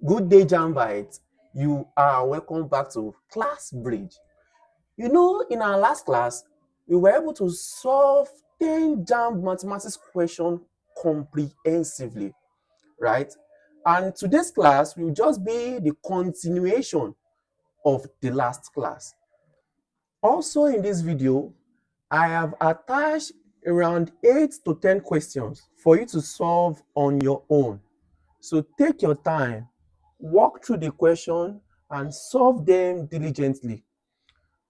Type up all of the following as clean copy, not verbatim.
Good day, Jambites. You are welcome back to Class Bridge. You know, in our last class, we were able to solve 10 JAMB mathematics questions comprehensively, right? And today's class will just be the continuation of the last class. Also in this video, I have attached around 8 to 10 questions for you to solve on your own. So take your time, walk through the question and solve them diligently.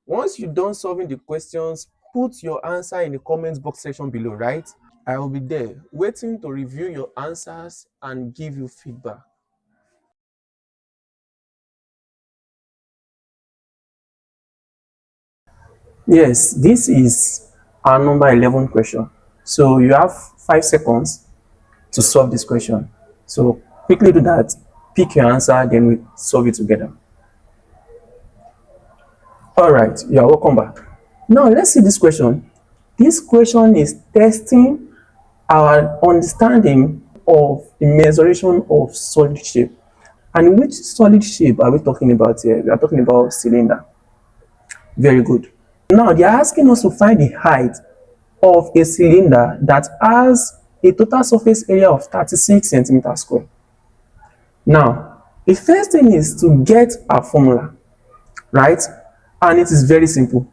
Once you're done solving the questions, put your answer in the comment box section below, right? I will be there waiting to review your answers and give you feedback. Yes, this is our number 11 question. So you have 5 seconds to solve this question. So quickly do that, pick your answer, then we solve it together. All right, you are welcome back. Now let's see this question. This question is testing our understanding of the measuration of solid shape. And which solid shape are we talking about here? We are talking about cylinder. Very good. Now they are asking us to find the height of a cylinder that has a total surface area of 36 centimeters square. Now, the first thing is to get a formula, right? And it is very simple.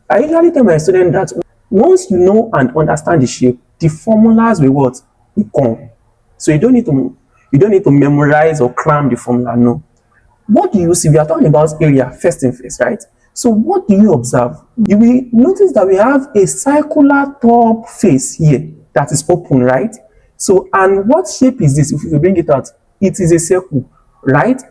I usually tell my students that once you know and understand the shape, the formulas will what? Will come. So you don't need to memorize or cram the formula. No. What do you see? We are talking about area first thing first, right? So what do you observe? You will notice that we have a circular top face here that is open, right? So, and what shape is this? If you bring it out, it is a circle, right?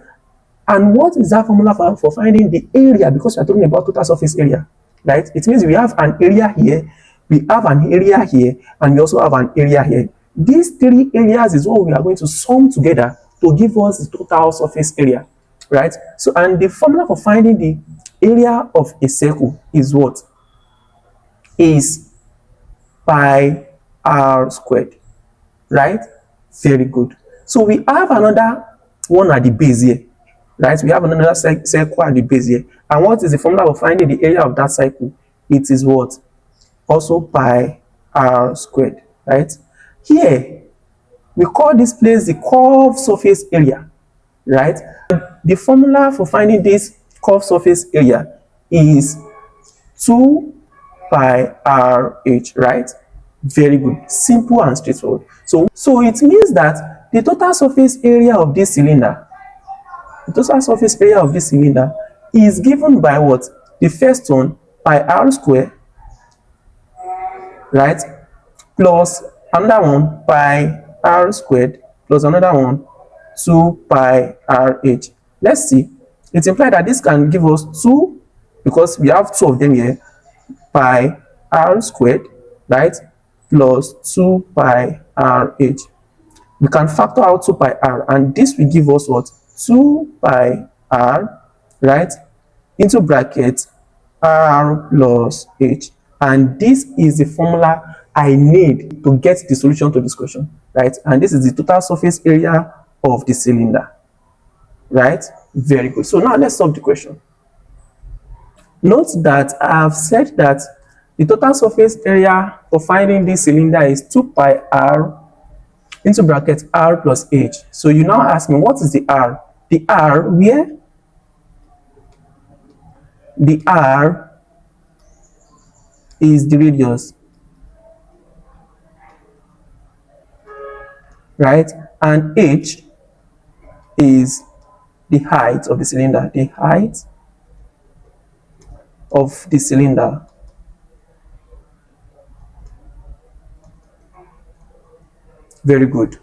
And what is that formula for finding the area? Because we are talking about total surface area, right? It means we have an area here, we have an area here, and we also have an area here. These three areas is what we are going to sum together to give us the total surface area, right? So, and the formula for finding the area of a circle is what? Is pi r squared, right? Very good. So we have another one at the base here, right? We have another circle at the base here. And what is the formula for finding the area of that circle? It is what? Also pi r squared, right? Here, we call this place the curved surface area, right? The formula for finding this curved surface area is 2 pi rh, right? Very good. Simple and straightforward. So it means that the total surface area of this cylinder, is given by what? The first one, pi r square, right? Plus another one, pi r squared, plus another one, 2 pi rh. Let's see. It implies that this can give us 2, because we have 2 of them here, pi r squared, right? Plus 2 pi rh. We can factor out 2 pi r, and this will give us what? 2 pi r, right? Into bracket r plus h. And this is the formula I need to get the solution to this question, right? And this is the total surface area of the cylinder, right? Very good. So now let's solve the question. Note that I have said that the total surface area for finding this cylinder is 2 pi r into bracket r plus h. So you now ask me, what is the r? The r, where? The r is the radius, right? And h is the height of the cylinder, the height of the cylinder. Very good.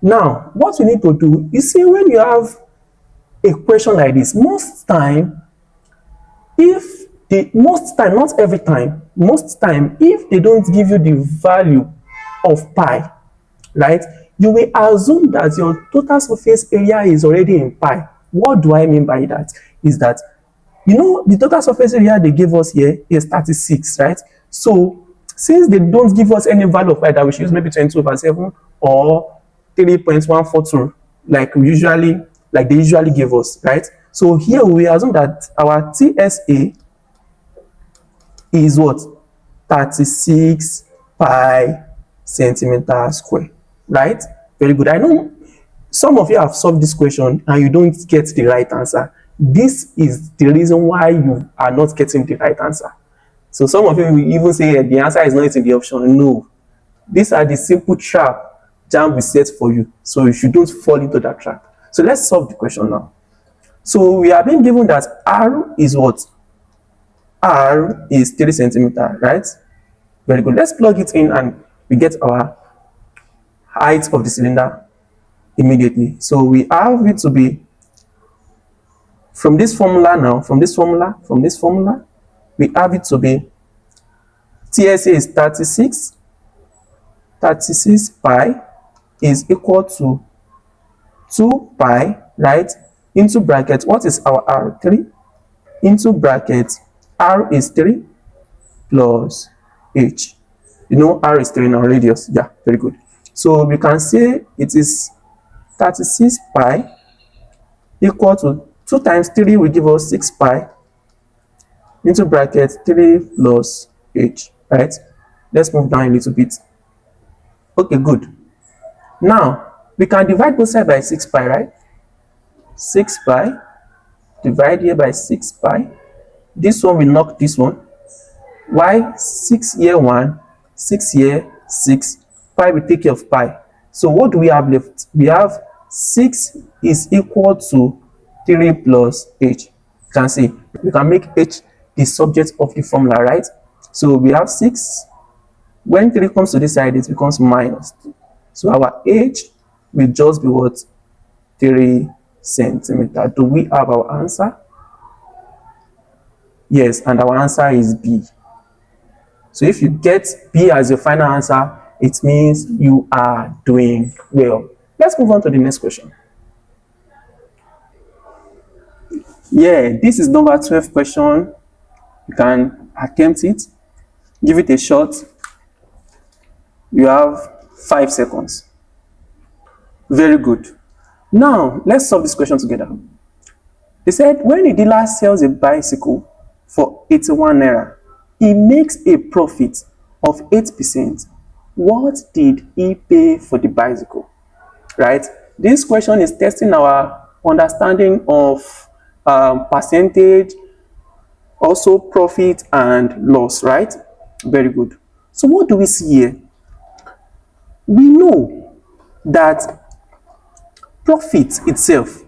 Now, what we need to do, you see, when you have a question like this, most time, not every time, most time, if they don't give you the value of pi, right, you will assume that your total surface area is already in pi. What do I mean by that? Is that, you know, the total surface area they gave us here is 36, right? So since they don't give us any value of pi, that we should use maybe 22/7 or 3.142, like we usually like they usually give us, right? So here we assume that our TSA is what? 36 pi centimeter square, right? Very good. I know some of you have solved this question and you don't get the right answer. This is the reason why you are not getting the right answer. So some of you will even say the answer is not in the option. No, these are the simple trap JAMB will set for you, so you shouldn't fall into that trap. So let's solve the question now. So we are being given that R is what? R is 3 centimeter, right? Very good. Let's plug it in and we get our height of the cylinder immediately. So we have it to be from this formula now, from this formula, we have it to be TSA is 36 pi is equal to 2 pi, right, into bracket. What is our R? 3 into bracket. R is 3 plus H. You know R is 3 in our radius. Yeah, very good. So we can say it is 36 pi equal to 2 times 3 will give us 6 pi into bracket 3 plus H, right? Let's move down a little bit. Okay, good. Now we can divide both sides by 6 pi, right? 6 pi, divide here by 6 pi. This one will knock this one. Why? 6 here 1, 6 here 6. Pi will take care of pi. So what do we have left? We have 6 is equal to 3 plus H. You can see we can make H the subject of the formula, right? So we have 6. When 3 comes to this side, it becomes minus 2. So our H will just be what? 3 centimeter. Do we have our answer? Yes, and our answer is B. So if you get B as your final answer, it means you are doing well. Let's move on to the next question. Yeah, this is number 12 question. You can attempt it. Give it a shot. You have 5 seconds. Very good. Now, let's solve this question together. They said when a dealer sells a bicycle for 81 naira, he makes a profit of 8%. What did he pay for the bicycle? Right? This question is testing our understanding of percentage, also profit and loss, right? Very good. So what do we see here? We know that profit itself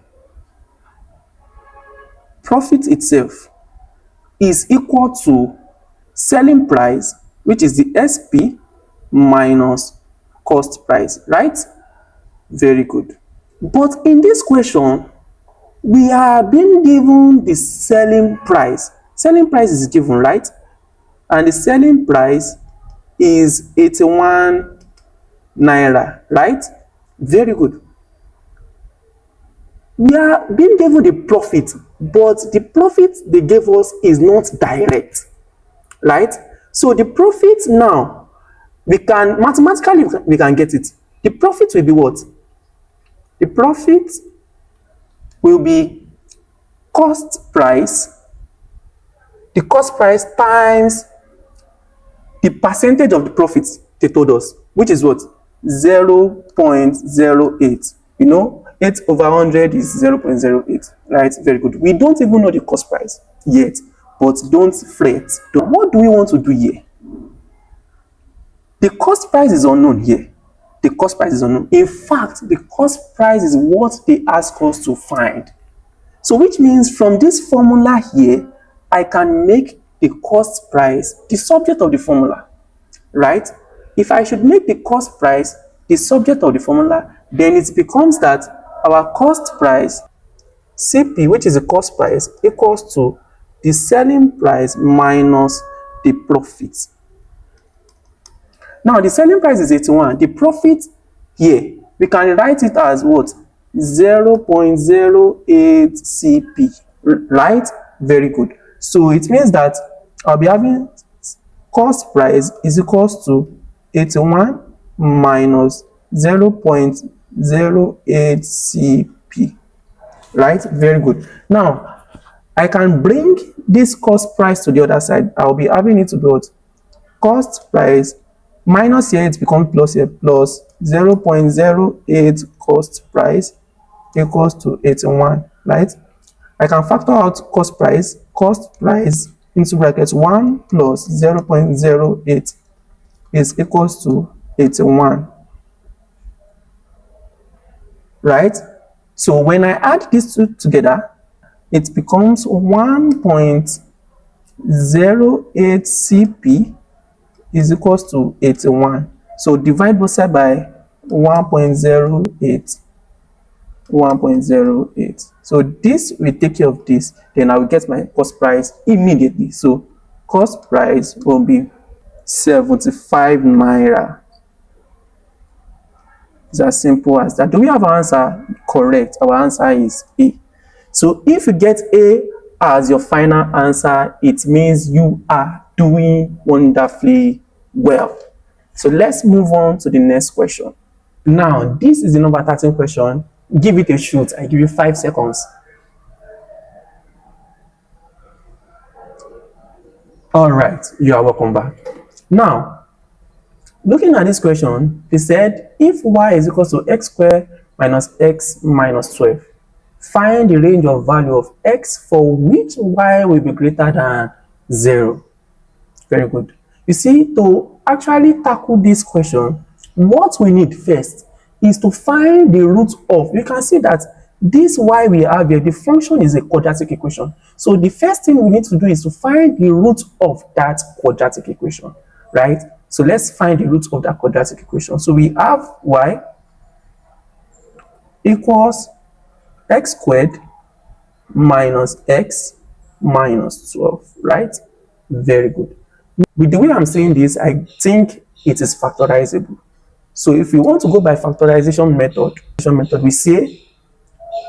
is equal to selling price, which is the SP, minus cost price, right? Very good. But in this question, we are being given the selling price. Selling price is given, right? And the selling price is 81 naira, right? Very good. We are being given the profit, but the profit they gave us is not direct, right? So the profit now, we can mathematically we can get it. The profit will be what? The profit will be cost price, the cost price times the percentage of the profits they told us, which is what? 0.08. You know, 8 over 100 is 0.08, right? Very good. We don't even know the cost price yet, but don't fret. What do we want to do here? The cost price is unknown here. The cost price is unknown. In fact, the cost price is what they ask us to find. So which means from this formula here, I can make the cost price the subject of the formula, right? If I should make the cost price the subject of the formula, then it becomes that our cost price, CP, which is the cost price, equals to the selling price minus the profit. Now, the selling price is 81. The profit here, we can write it as what? 0.08 CP, right? Very good. So it means that I'll be having cost price is equals to 81 minus 0.08 CP. right? Very good. Now, I can bring this cost price to the other side. I'll be having it to be what? Cost price minus here, it becomes plus here, plus 0.08 cost price equals to 81, right? I can factor out cost price into brackets 1 plus 0.08 is equals to 81, right? So when I add these two together, it becomes 1.08 CP is equals to 81. So divide both sides by 1.08. 1.08. So this will take care of this. Then I will get my cost price immediately. So cost price will be 75 naira. It's as simple as that. Do we have our answer? Correct. Our answer is A. So if you get A as your final answer, it means you are doing wonderfully well. So let's move on to the next question. Now, this is the number 13 question. Give it a shoot. I give you 5 seconds. All right, you are welcome back. Now, looking at this question, they said if y is equal to x squared minus x minus 12, find the range of value of x for which y will be greater than 0. Very good. You see, to actually tackle this question, what we need first is to find the root of, you can see that this y we have here, the function is a quadratic equation. So the first thing we need to do is to find the root of that quadratic equation, right? So let's find the root of that quadratic equation. So we have y equals x squared minus x minus 12, right? Very good. With the way I'm saying this, I think it is factorizable. So if we want to go by factorization method, we say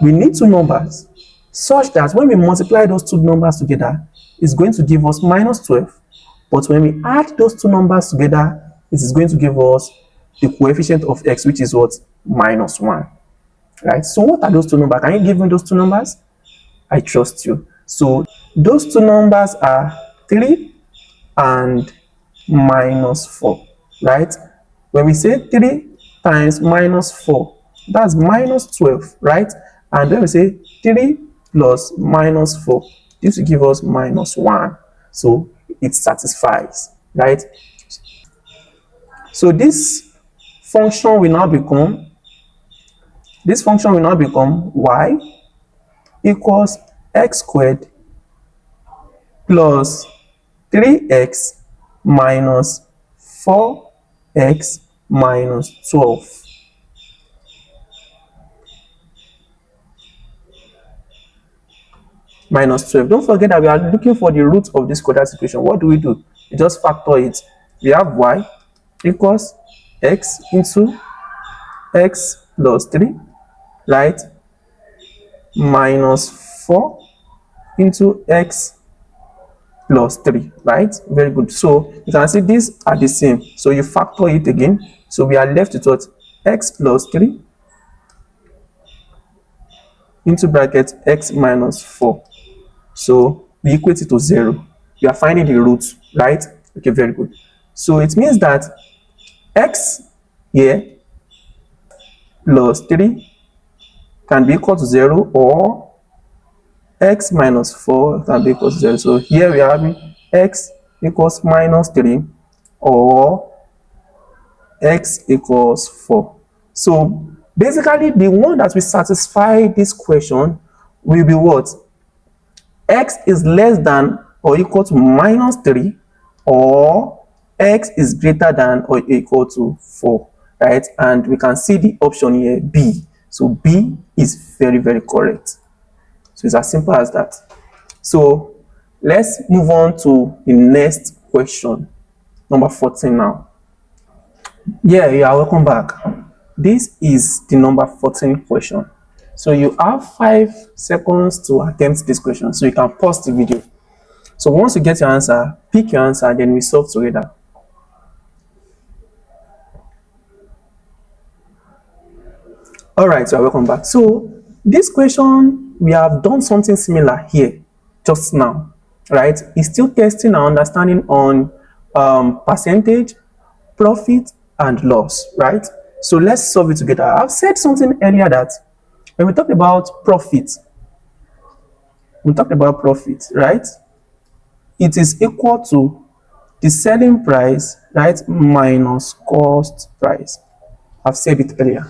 we need two numbers such that when we multiply those two numbers together, it's going to give us minus 12. But when we add those two numbers together, it is going to give us the coefficient of x, which is what? Minus 1. Right? So what are those two numbers? Can you give me those two numbers? I trust you. So those two numbers are 3 and minus 4, right? When we say 3 times minus 4, that's minus 12, right? And then we say 3 plus minus 4, this will give us minus 1. So it satisfies, right? So this function will now become y equals x squared plus 3x minus 4x minus 12. Minus 12. Don't forget that we are looking for the root of this quadratic equation. What do? We just factor it. We have y equals x into x plus 3, right? Minus 4 into x plus 3, right? Very good. So you can see these are the same. So you factor it again. So we are left with what? X plus 3 into bracket x minus 4. So we equate it to 0. You are finding the root, right? Okay, very good. So it means that x here plus 3 can be equal to 0, or x minus 4 can be equal to 0. So here we are having x equals minus 3 or x equals 4. So basically the one that will satisfy this question will be what? X is less than or equal to minus 3, or x is greater than or equal to 4, right? And we can see the option here, B. So B is very, very correct. So it's as simple as that. So let's move on to the next question, number 14 now. Yeah, welcome back. This is the number 14 question. So you have 5 seconds to attempt this question. So you can pause the video. So once you get your answer, pick your answer, then we solve together. All right, so welcome back. So this question we have done something similar here just now, right? It's still testing our understanding on percentage, profit, and loss, right? So let's solve it together. I've said something earlier that when we talked about profit, right? It is equal to the selling price, right, minus cost price. I've said it earlier,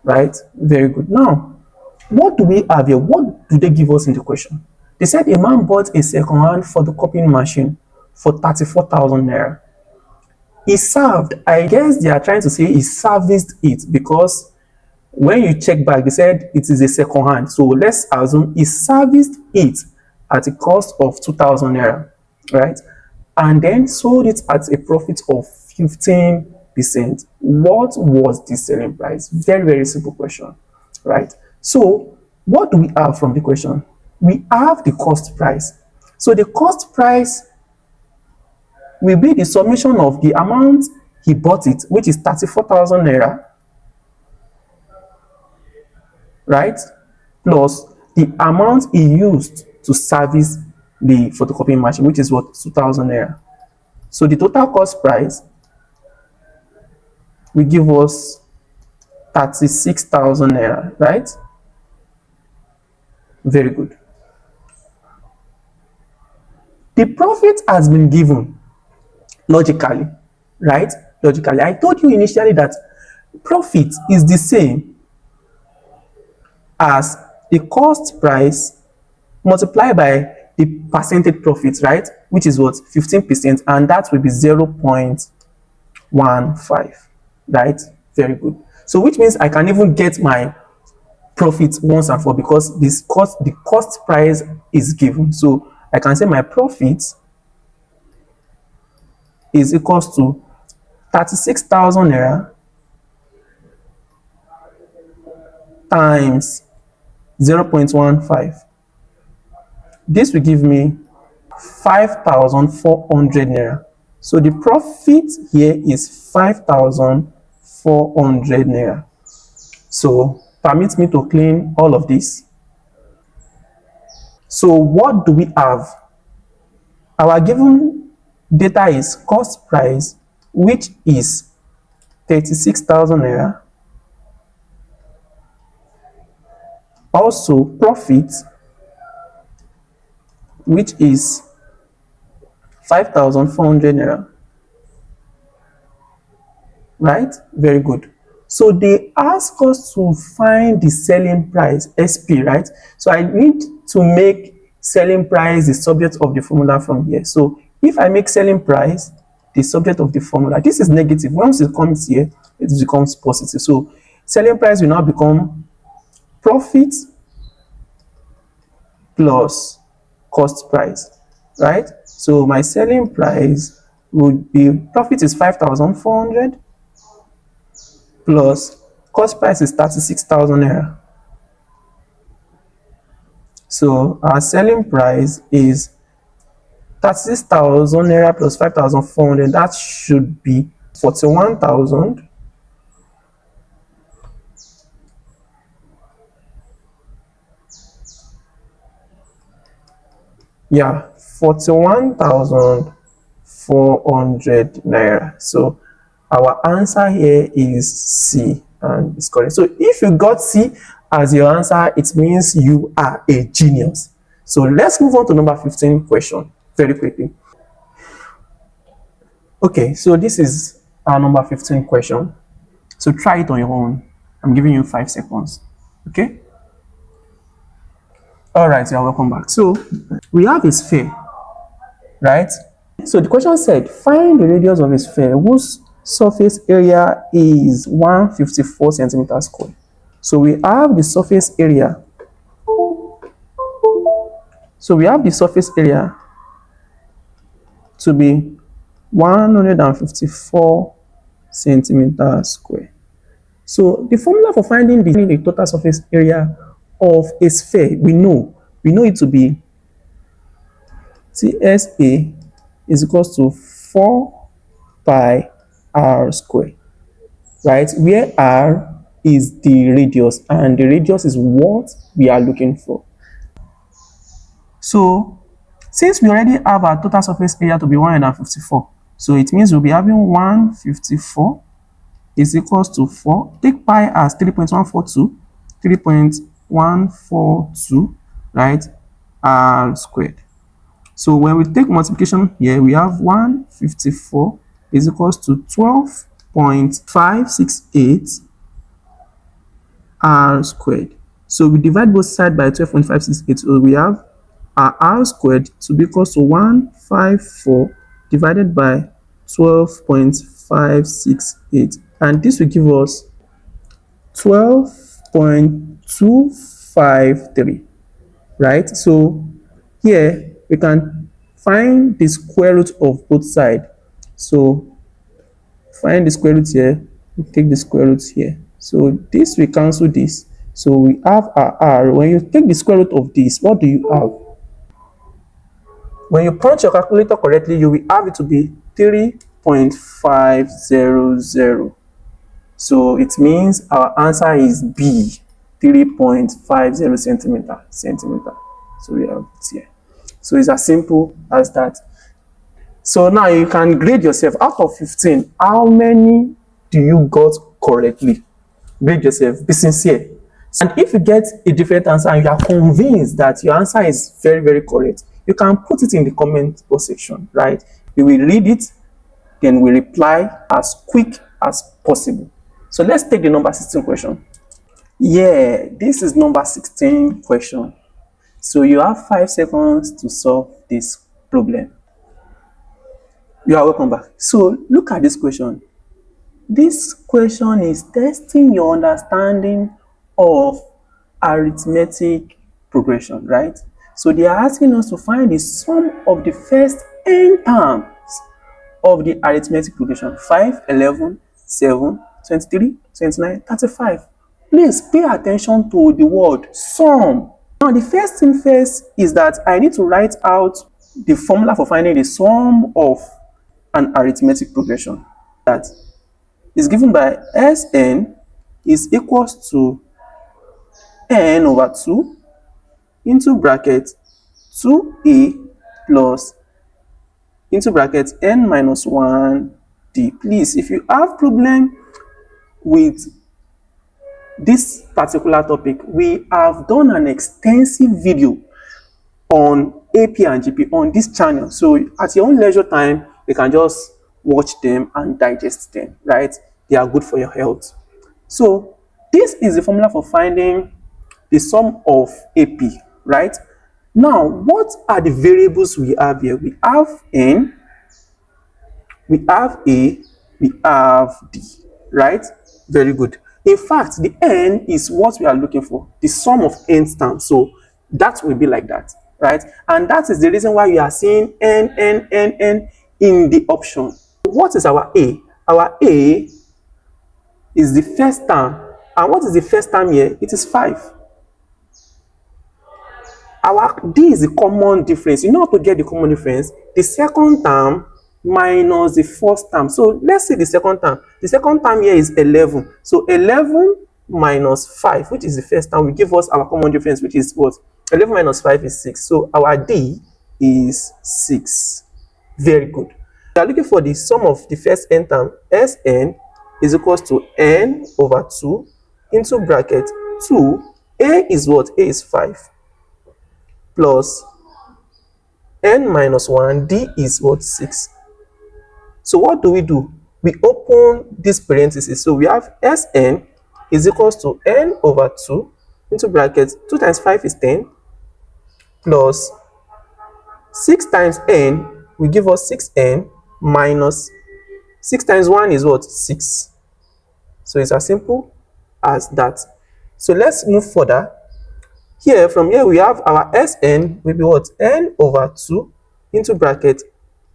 right? Very good. Now, what do we have here? What do they give us in the question? They said a man bought a second-hand photocopying machine for 34,000 naira. He served, I guess they are trying to say he serviced it, because when you check back, they said it is a second hand. So let's assume he serviced it at a cost of 2,000 naira, right? And then sold it at a profit of 15%. What was the selling price? Very, very simple question, right? So what do we have from the question? We have the cost price. So the cost price will be the summation of the amount he bought it, which is 34,000 naira, right? Plus the amount he used to service the photocopying machine, which is what, 2,000 naira. So the total cost price will give us 36,000 naira, right? Very good. The profit has been given logically, right? Logically, I told you initially that profit is the same as the cost price multiplied by the percentage profit, right? Which is what, 15%, and that will be 0.15, right? Very good. So which means I can even get my profit once and for, because the cost price is given. So I can say my profit is equals to 36,000 naira times 0.15. This will give me 5,400 naira. So the profit here is 5,400 naira. So permit me to clean all of this. So what do we have? Our given data is cost price, which is 36,000 naira. Also profit, which is 5,400 naira. Right? Very good. So they ask us to find the selling price, SP, right? So I need to make selling price the subject of the formula from here. So if I make selling price the subject of the formula, this is negative. Once it comes here, it becomes positive. So selling price will now become profit plus cost price, right? So my selling price would be, profit is 5,400 plus cost price is 36,000 naira. So our selling price is 36,000 naira plus 5,400. That should be 41,000. Yeah, 41,400 naira. So our answer here is C, and it's correct. So if you got C as your answer, it means you are a genius. So let's move on to number 15 question very quickly. Okay, so this is our number 15 question. So try it on your own. I'm giving you 5 seconds. Okay? All right, you're welcome back. So we have a sphere, right? So the question said, find the radius of a sphere whose surface area is 154 centimeters square. So we have the surface area. So we have the surface area to be 154 centimeters square. So the formula for finding the total surface area of a sphere, we know it to be TSA is equals to 4 pi r square, right? Where r is the radius, and the radius is what we are looking for. So since we already have our total surface area to be 154, so it means we'll be having 154 is equals to 4. Take pi as 3.142, 3.142, right, r squared. So when we take multiplication here, we have 154 is equals to 12.568 r squared. So we divide both sides by 12.568. So we have our r squared to be equals to 154 divided by 12.568. And this will give us 12.253, right? So here we can find the square root of both sides. So find the square root here, we take the square root here. So this will cancel this. So we have our r. When you take the square root of this, what do you have? When you punch your calculator correctly, you will have it to be 3.500. So it means our answer is B, 3.50 centimeter. So we have it here. So it's as simple as that. So now you can grade yourself. Out of 15, how many do you got correctly? Grade yourself. Be sincere. And if you get a different answer and you are convinced that your answer is very, very correct, you can put it in the comment box section, right? We will read it, then we reply as quick as possible. So let's take the number 16 question. Yeah, this is number 16 question. So you have 5 seconds to solve this problem. You are welcome back. So look at this question. This question is testing your understanding of arithmetic progression, right? So they are asking us to find the sum of the first n terms of the arithmetic progression: 5, 11, 7, 23, 29, 35. Please pay attention to the word sum. Now the first thing first is that I need to write out the formula for finding the sum of an arithmetic progression. That is given by Sn is equals to n over 2 into bracket 2a plus into bracket n minus 1d. Please, if you have problem with this particular topic, we have done an extensive video on AP and GP on this channel. So at your own leisure time, you can just watch them and digest them, right? They are good for your health. So this is the formula for finding the sum of AP, right? Now, what are the variables we have here? We have n, we have a, we have d, right? Very good. In fact, the n is what we are looking for, the sum of n terms. So that will be like that, right? And that is the reason why you are seeing n in the option. What is our a? Our a is the first term. And what is the first term here? It is 5. Our d is the common difference. You know how to get the common difference? The second term minus the first term. So let's see the second term. The second term here is 11. So 11 minus 5, which is the first term, will give us our common difference, which is what? 11 minus 5 is 6. So our d is 6. Very good. We are looking for the sum of the first n term. Sn is equals to n over 2 into bracket 2. A is what? A is 5. Plus n minus 1, d is what? 6. So what do? We open this parenthesis. So we have Sn is equals to n over 2 into bracket 2 times 5 is 10 plus 6 times n will give us 6n minus 6 times 1 is what? 6. So it's as simple as that. So let's move further. Here, from here, we have our Sn will be what? N over 2 into bracket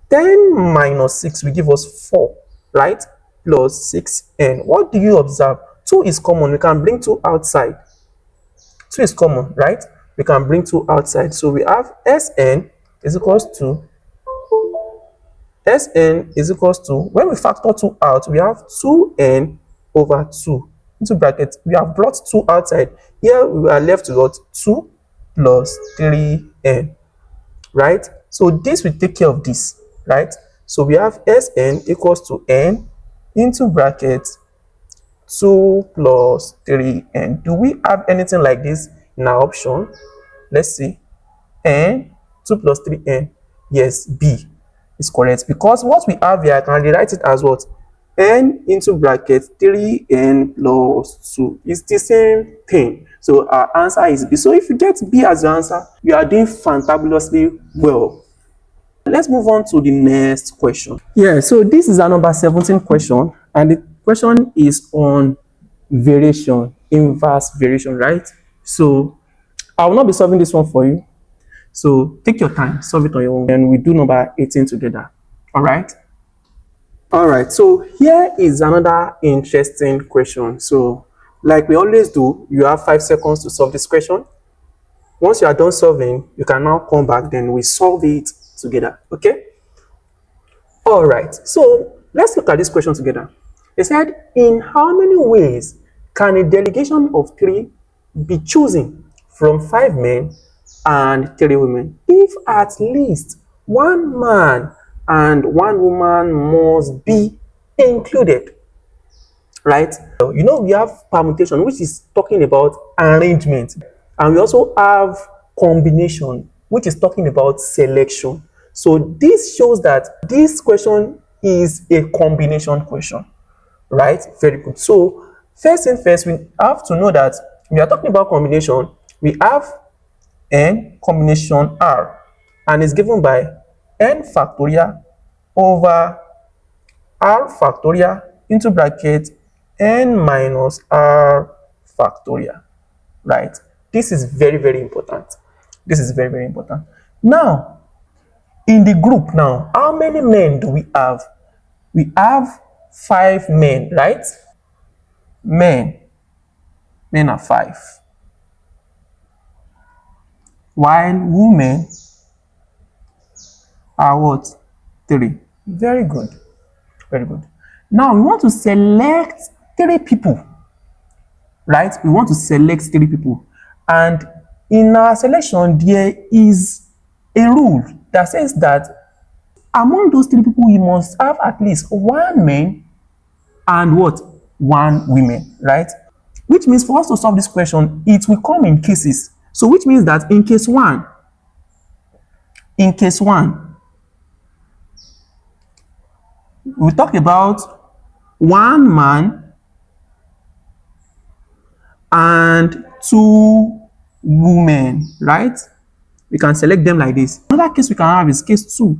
10 minus 6 will give us 4, right? Plus 6n. What do you observe? 2 is common. We can bring 2 outside. 2 is common, right? We can bring 2 outside. So we have Sn is equals to when we factor 2 out, we have 2n over 2 into bracket. We have brought 2 outside. Here we are left with 2 plus 3n. right? So this will take care of this, right? So we have Sn equals to n into bracket 2 plus 3n. Do we have anything like this in our option? Let's see. N 2 plus 3n. Yes, B is correct, because what we have here, I can rewrite it as what? N into bracket 3n plus 2 is the same thing. So our answer is B. So if you get B as your answer, you are doing fantabulously well. Let's move on to the next question. Yeah, so this is a number 17 question, and the question is on variation, inverse variation, right? So I will not be solving this one for you. So take your time, solve it on your own, and we do number 18 together. All right. All right. So here is another interesting question. So like we always do, you have 5 seconds to solve this question. Once you are done solving, you can now come back, then we solve it together. Okay. All right. So let's look at this question together. It said, in how many ways can a delegation of 3 be chosen from 5 men and 3 women if at least 1 man and 1 woman must be included? Right? You know, we have permutation, which is talking about arrangement, and we also have combination, which is talking about selection. So this shows that this question is a combination question, right? Very good. So first thing first, we have to know that we are talking about combination. We have n combination r, and it's given by n factorial over r factorial into bracket n minus r factorial, right? This is very, very important. This is very, very important. Now, in the group now, how many men do we have? We have 5 men, right? Men are 5. While women are what? 3. Very good. Very good. Now we want to select 3 people, right? We want to select 3 people. And in our selection, there is a rule that says that among those 3 people, we must have at least 1 man and what? 1 woman, right? Which means for us to solve this question, it will come in cases. So which means that in case 1, we talk about 1 man and 2 women, right? We can select them like this. Another case we can have is case 2.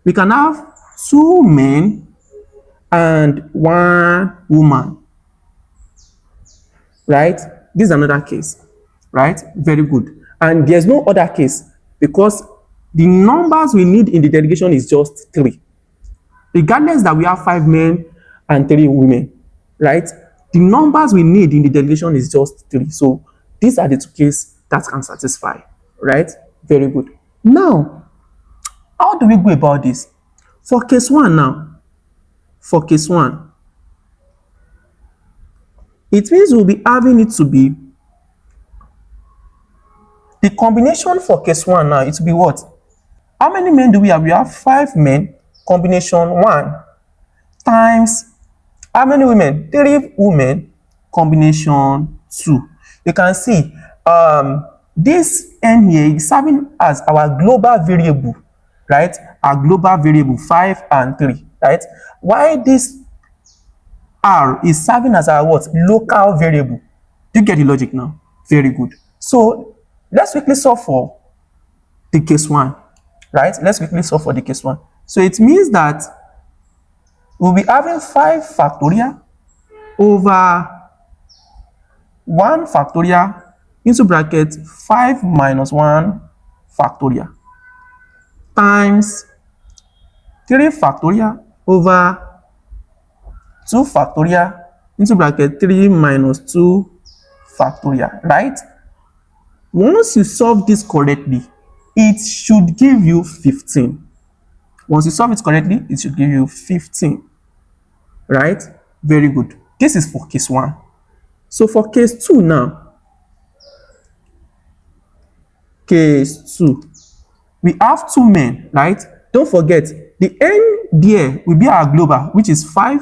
We can have 2 men and 1 woman, right? This is another case, right? Very good. And there's no other case because the numbers we need in the delegation is just 3. Regardless that we have 5 men and 3 women, right? The numbers we need in the delegation is just 3. So these are the 2 cases that can satisfy, right? Very good. Now, how do we go about this? For case 1 now, it means we'll be having it to be the combination for case 1 now, it will be what? How many men do we have? We have 5 men, combination 1, times how many women? 3 women, combination 2. You can see this n here is serving as our global variable, right? Our global variable 5 and 3, right? Why this r is serving as our what? Local variable. Do you get the logic now? Very good. So let's quickly solve for the case 1, right? Let's quickly solve for the case 1. So it means that we'll be having 5 factorial over 1 factorial into bracket 5 minus 1 factorial times 3 factorial over 2 factorial into bracket 3 minus 2 factorial, right? Once you solve this correctly, it should give you 15. Once you solve it correctly, it should give you 15, right? Very good. This is for case 1. So for case 2 now, case 2, we have two men, right? Don't forget, the n there will be our global, which is 5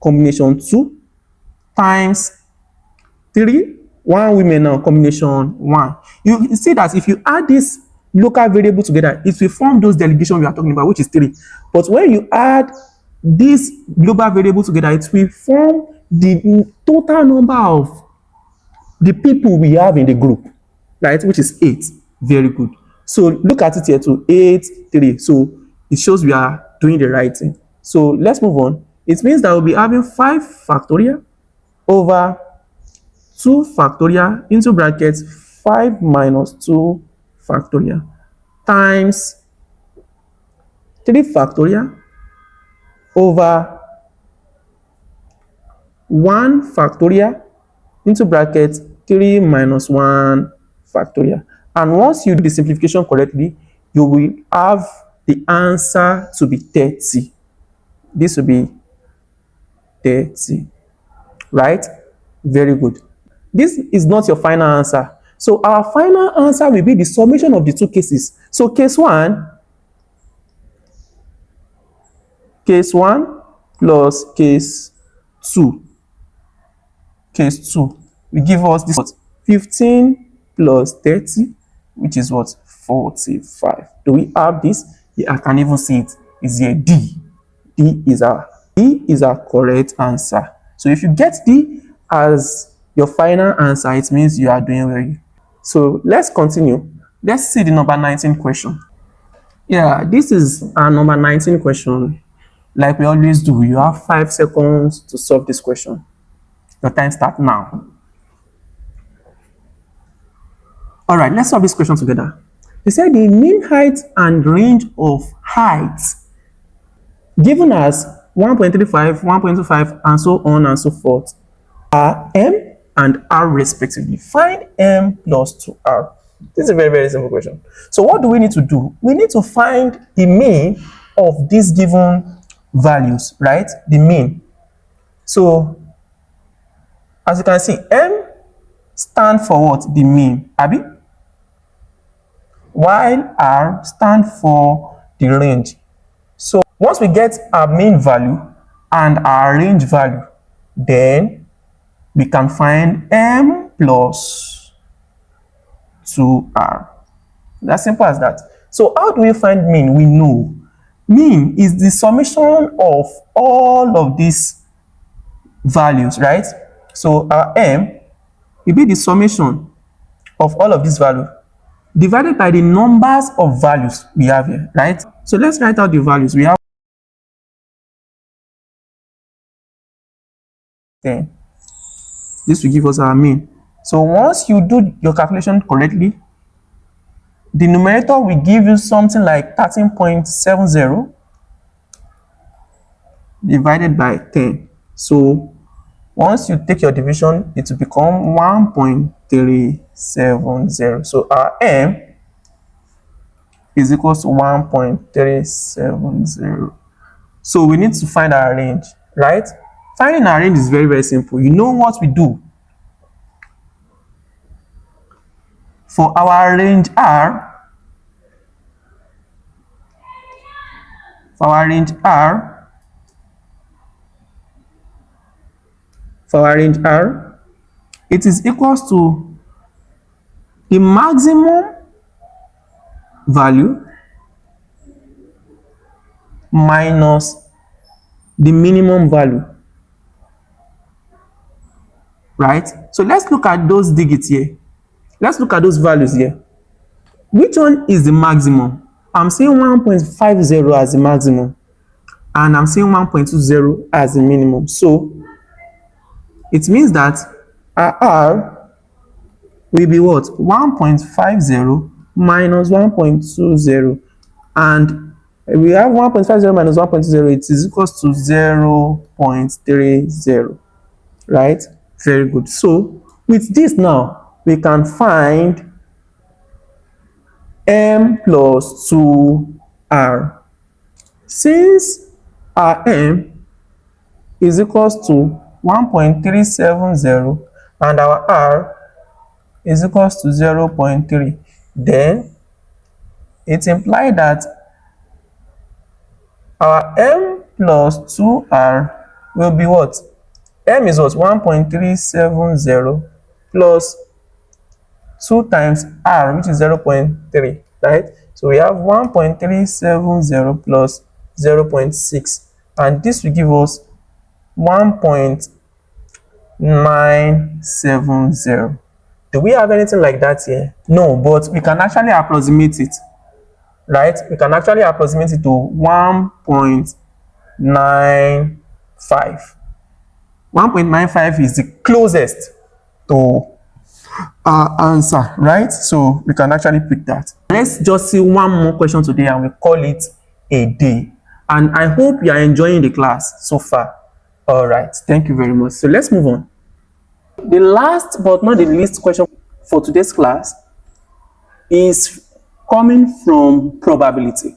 combination 2 times 3, 1 women now combination 1. You see that if you add this local variable together, it will form those delegation we are talking about, which is 3. But when you add this global variable together, it will form the total number of the people we have in the group, right? Which is 8. Very good. So look at it here too, 8, 3. So it shows we are doing the right thing. So let's move on. It means that we'll be having 5 factorial over 2 factorial into brackets 5 minus 2 factorial times 3 factorial over 1 factorial into brackets 3 minus 1 factorial. And once you do the simplification correctly, you will have the answer to be 30. This will be 30, right? Very good. This is not your final answer. So our final answer will be the summation of the two cases. So case 1 plus case 2. Case 2 will give us this, what, 15 plus 30, which is what, 45. Do we have this? Yeah, I can even see it. Is here D. D is our correct answer. So if you get D as your final answer, it means you are doing well. So let's continue. Let's see the number 19 question. Yeah, this is our number 19 question. Like we always do, you have 5 seconds to solve this question. Your time starts now. All right, let's solve this question together. They said the mean height and range of heights given as 1.35, 1.25, and so on and so forth are M and R respectively. Find M plus 2R. This is a very, very simple question. So what do we need to do? We need to find the mean of these given values, right? The mean. So as you can see, M stands for what? The mean, Abi? While R stands for the range. So once we get our mean value and our range value, then we can find M plus 2R. That's simple as that. So how do we find mean? We know mean is the summation of all of these values, right? So our M will be the summation of all of these values divided by the numbers of values we have here, right? So let's write out the values. We have 10. This will give us our mean. So once you do your calculation correctly, the numerator will give you something like 13.70 divided by 10. So once you take your division, it will become 1.370. So our M is equals to 1.370. So we need to find our range, right? Finding our range is very, very simple. You know what we do. For our range R, it is equals to the maximum value minus the minimum value, right? So let's look at those digits here. Let's look at those values here. Which one is the maximum? I'm saying 1.50 as the maximum, and I'm saying 1.20 as the minimum. So it means that our R will be what? 1.50 minus 1.20, and we have 1.50 minus 1.20, it is equals to 0.30, right? Very good. So with this now, we can find M plus 2R. Since our M is equals to 1.370 and our R is equals to 0.3, then it implies that our m plus 2r will be what? M is what? 1.370 plus 2 times r, which is 0.3, right? So we have 1.370 plus 0.6, and this will give us 1.970. Do we have anything like that here? No, but we can actually approximate it, right? We can actually approximate it to 1.95. 1.95 is the closest to our answer, right? So we can actually pick that. Let's just see one more question today and we call it a day. And I hope you are enjoying the class so far. All right, thank you very much. So let's move on. The last but not the least question for today's class is coming from probability,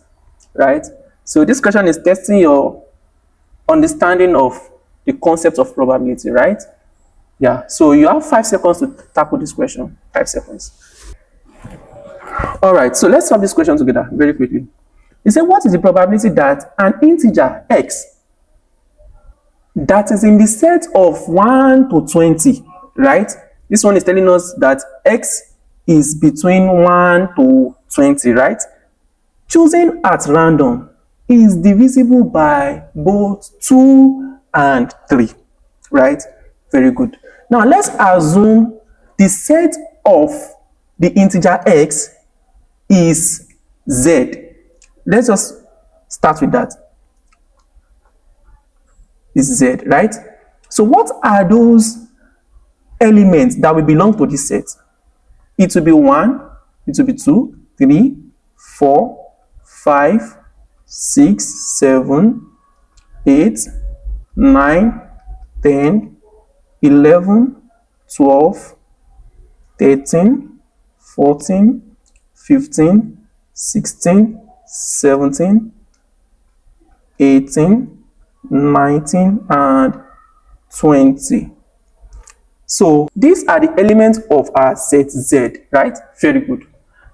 right? So this question is testing your understanding of the concept of probability, right? Yeah, so you have 5 seconds to tackle this question. 5 seconds. All right, so let's solve this question together very quickly. It said, what is the probability that an integer x that is in the set of 1 to 20, right? This one is telling us that x is between 1 to 20, right? Chosen at random is divisible by both 2 and 3, right? Very good. Now let's assume the set of the integer x is z. Let's just start with that. Is z, right? So what are those elements that will belong to this set? It will be 1, it will be 2, 3, 4, 5, 6, 7, 8, 9, 10, 11, 12, 13, 14, 15, 16, 17, 18, 19, and 20. So these are the elements of our set Z, right? Very good.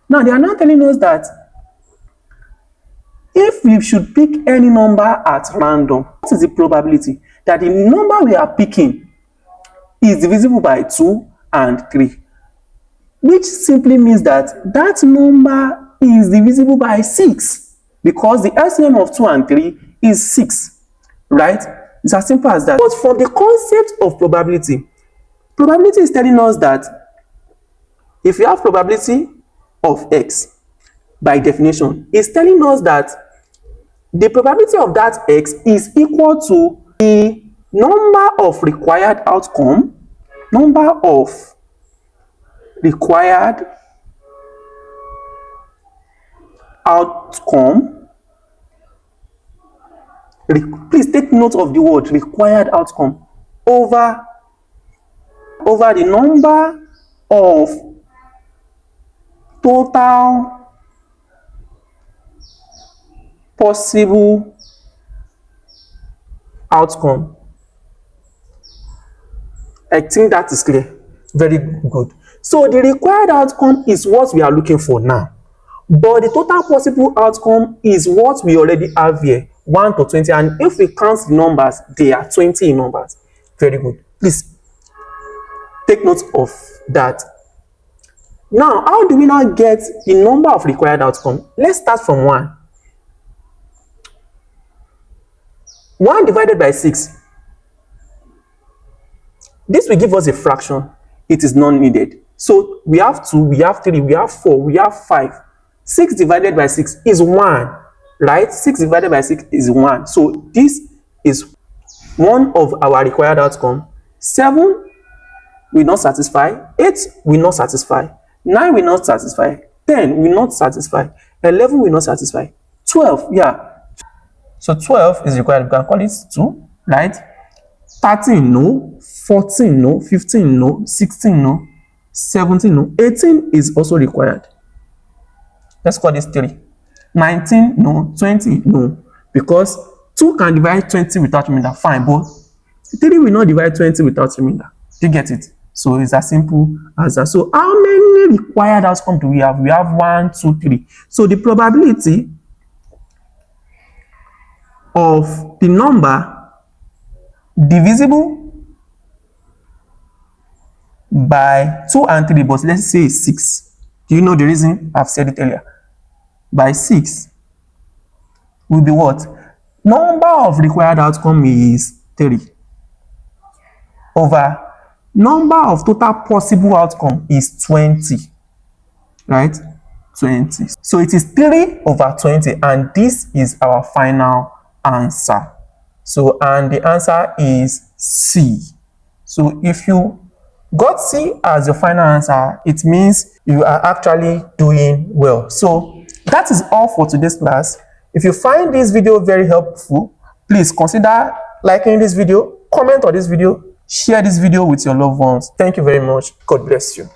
Now they are now telling us that if we should pick any number at random, what is the probability that the number we are picking is divisible by 2 and 3? Which simply means that that number is divisible by 6, because the LCM of 2 and 3 is 6, right? It's as simple as that. But for the concept of probability, probability is telling us that if you have probability of x, by definition, it's telling us that the probability of that x is equal to the number of required outcome, please take note of the word required outcome, over the number of total possible outcome. I think that is clear. Very good. So the required outcome is what we are looking for now, but the total possible outcome is what we already have here, 1 to 20, and if we count the numbers, they are 20 in numbers. Very good. Please take note of that. Now, how do we now get the number of required outcome? Let's start from 1. 1 divided by 6. This will give us a fraction. It is not needed. So we have 2, we have 3, we have 4, we have 5. 6 divided by 6 is 1, right? 6 divided by 6 is 1. So this is one of our required outcome. 7 will not satisfy. 8 will not satisfy. 9 will not satisfy. 10 will not satisfy. 11 will not satisfy. 12, yeah. So 12 is required. We can call it 2, right? 13, no. 14, no. 15, no. 16, no. 17, no. 18 is also required. Let's call this 3. 19, no. 20, no. Because 2 can divide 20 without remainder. Fine, but 3 will not divide 20 without remainder. Do you get it? So it's as simple as that. So how many required outcomes do we have? We have 1, 2, 3. So the probability of the number divisible by 2 and 3, but let's say 6. Do you know the reason? I've said it earlier. By 6 will be what? Number of required outcome is 3 over number of total possible outcome is 20, right? 20. So it is 3 over 20, and this is our final answer. So, and the answer is C. So if you got C as your final answer, it means you are actually doing well. So that is all for today's class. If you find this video very helpful, please consider liking this video, comment on this video, share this video with your loved ones. Thank you very much. God bless you.